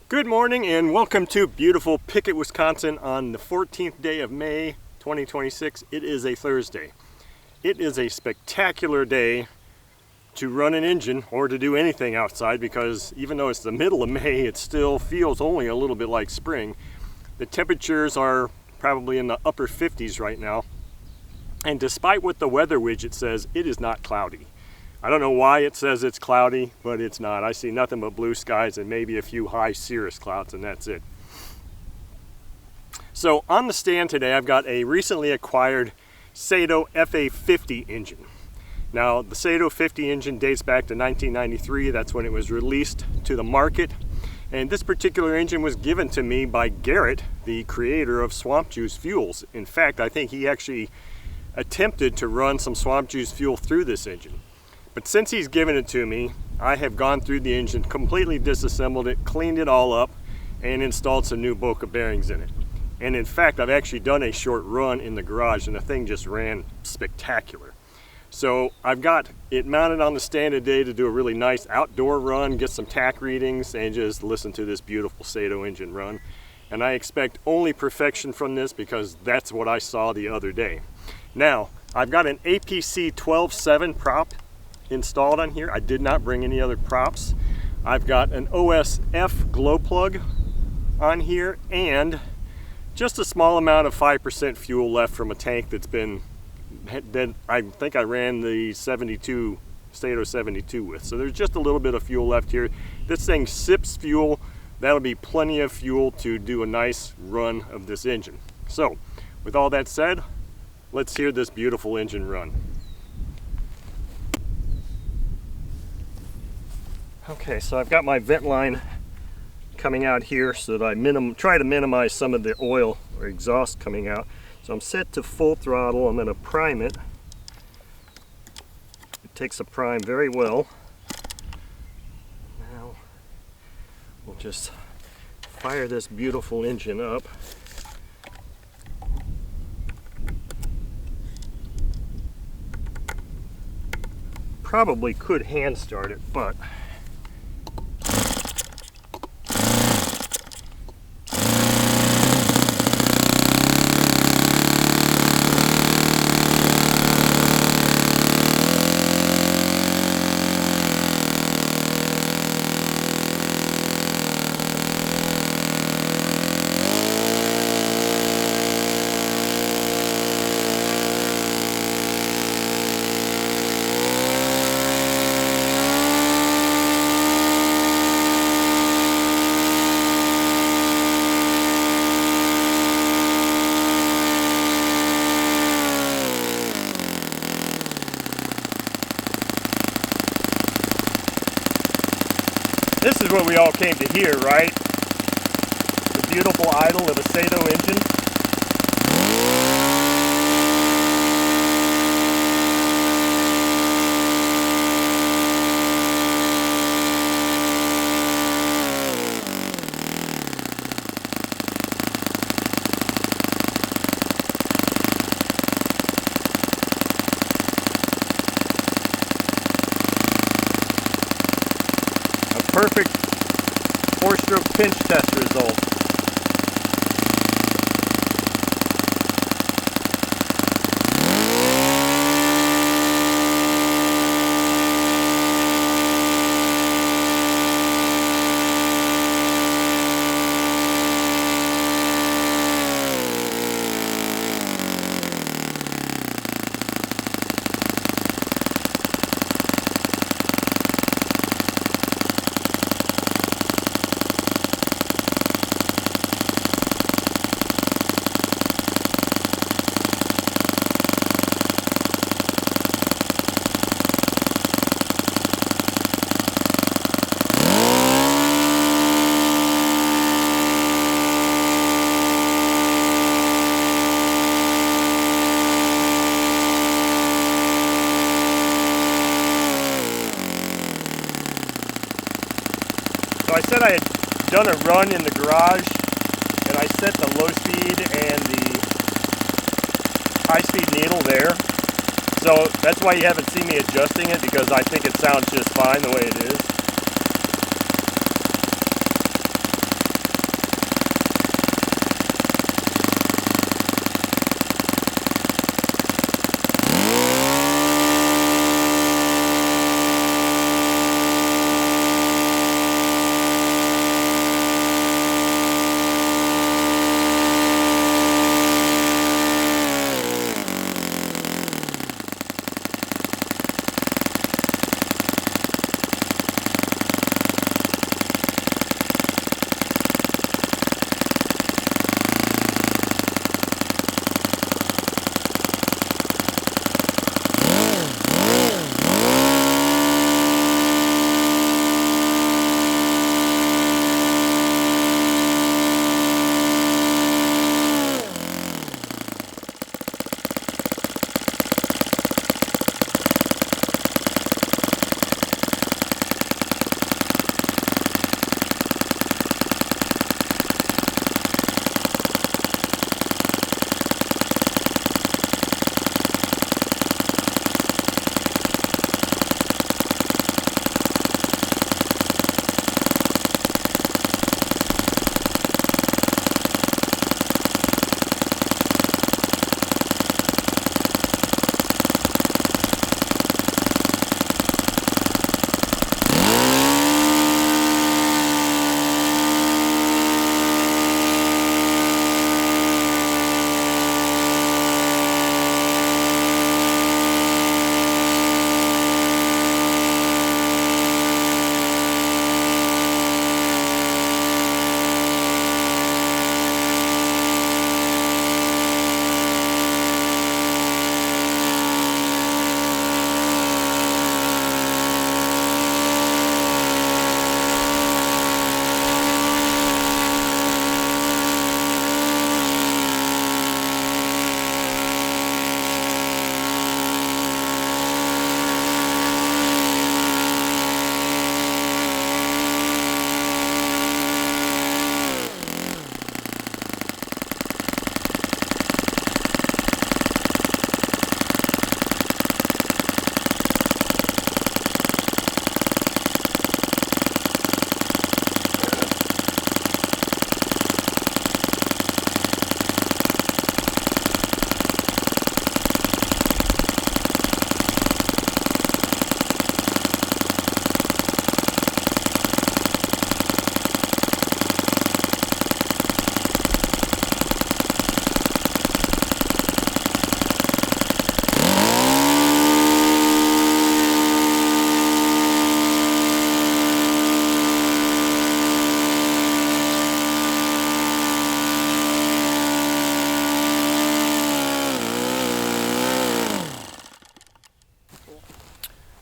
Good morning and welcome to beautiful Pickett, Wisconsin on the 14th day of May 2026. It is a Thursday. It is a spectacular day to run an engine or to do anything outside because even though it's the middle of May, it still feels only a little bit like spring. The temperatures are probably in the upper 50s right now. And despite what the weather widget says, it is not cloudy. I don't know why it says it's cloudy, but it's not. I see nothing but blue skies and maybe a few high cirrus clouds, and that's it. So on the stand today, I've got a recently acquired Saito FA-50 engine. Now, the Saito 50 engine dates back to 1993. That's when it was released to the market. And this particular engine was given to me by Garrett, the creator of Swamp Juice Fuels. In fact, I think he actually attempted to run some Swamp Juice fuel through this engine. But since he's given it to me, I have gone through the engine, completely disassembled it, cleaned it all up, and installed some new Boca bearings in it. And in fact, I've actually done a short run in the garage, and the thing just ran spectacular. So I've got it mounted on the stand today to do a really nice outdoor run, get some tack readings, and just listen to this beautiful Saito engine run. And I expect only perfection from this because that's what I saw the other day. Now, I've got an APC 12.7 prop installed on here. I did not bring any other props. I've got an OSF glow plug on here and just a small amount of 5% fuel left from a tank that's been, I think I ran the Saito 72 with. So there's just a little bit of fuel left here. This thing sips fuel. That'll be plenty of fuel to do a nice run of this engine. So with all that said, let's hear this beautiful engine run. Okay, so I've got my vent line coming out here so that I try to minimize some of the oil or exhaust coming out. So I'm set to full throttle. I'm going to prime it. It takes a prime very well. Now we'll just fire this beautiful engine up. Probably could hand start it, but this is what we all came to hear, right? The beautiful idol of a Saito engine. Perfect 4-stroke pinch test result. So I said I had done a run in the garage, and I set the low speed and the high speed needle there. So that's why you haven't seen me adjusting it, because I think it sounds just fine the way it is.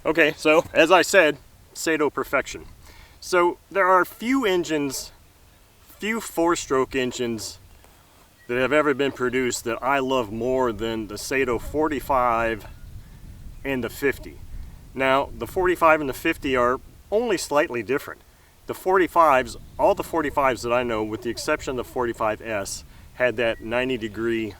Okay, so as I said, Saito perfection. So there are few engines, few four-stroke engines that have ever been produced that I love more than the Saito 45 and the 50. Now, the 45 and the 50 are only slightly different. The 45s, all the 45s that I know, with the exception of the 45S, had that 90-degree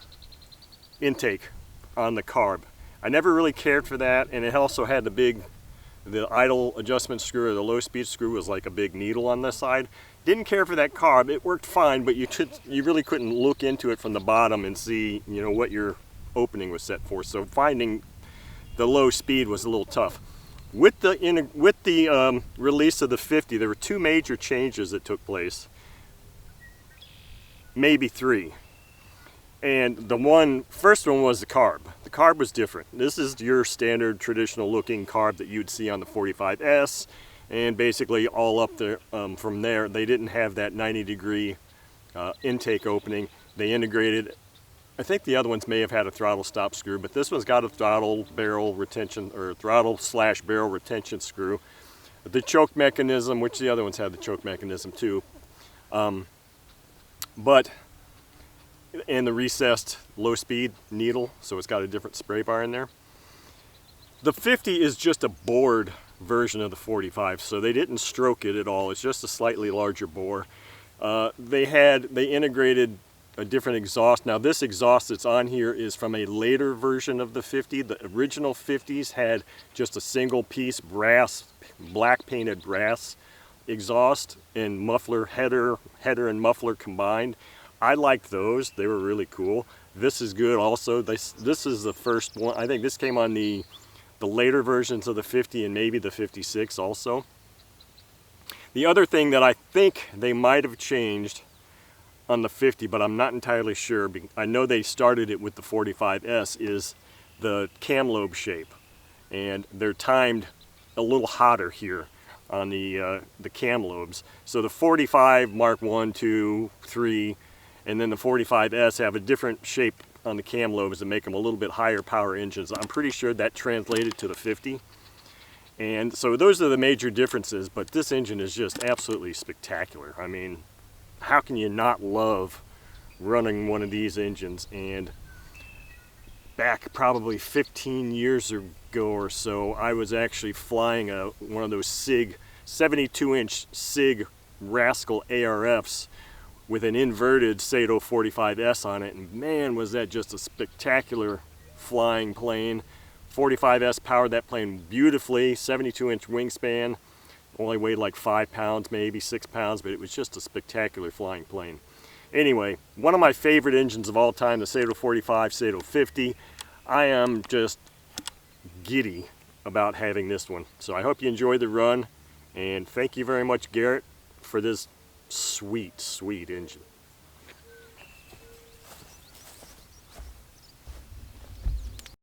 intake on the carb. I never really cared for that, and it also had the idle adjustment screw, or the low speed screw was like a big needle on this side. Didn't care for that carb. It worked fine, but you really couldn't look into it from the bottom and see, you know, what your opening was set for. So finding the low speed was a little tough. With the release of the 50, there were two major changes that took place, maybe three. And the first one was the carb. The carb was different. This is your standard traditional looking carb that you'd see on the 45S, and basically all up there from there. They didn't have that 90-degree intake opening. They integrated, I think the other ones may have had a throttle stop screw, but this one's got a throttle barrel retention, or throttle/barrel retention screw. The choke mechanism, which the other ones had the choke mechanism too, and the recessed low speed needle, so it's got a different spray bar in there. The 50 is just a bored version of the 45, so they didn't stroke it at all. It's just a slightly larger bore. They integrated a different exhaust. Now this exhaust that's on here is from a later version of the 50. The original 50s had just a single piece black painted brass exhaust and muffler, header and muffler combined. I liked those. They were really cool. This is good also. This is the first one. I think this came on the later versions of the 50 and maybe the 56 also. The other thing that I think they might have changed on the 50, but I'm not entirely sure, I know they started it with the 45S, is the cam lobe shape. And they're timed a little hotter here on the cam lobes. So the 45 Mark 1, 2, 3, and then the 45S have a different shape on the cam lobes that make them a little bit higher power engines. I'm pretty sure that translated to the 50. And so those are the major differences, but this engine is just absolutely spectacular. I mean, how can you not love running one of these engines? And back probably 15 years ago or so, I was actually flying one of those 72-inch SIG Rascal ARFs with an inverted Saito 45S on it, and man, was that just a spectacular flying plane. 45S powered that plane beautifully, 72-inch wingspan, only weighed like 5 pounds, maybe 6 pounds, but it was just a spectacular flying plane. Anyway, one of my favorite engines of all time, the Saito 45, Saito 50. I am just giddy about having this one. So I hope you enjoyed the run, and thank you very much, Garrett, for this sweet, sweet engine.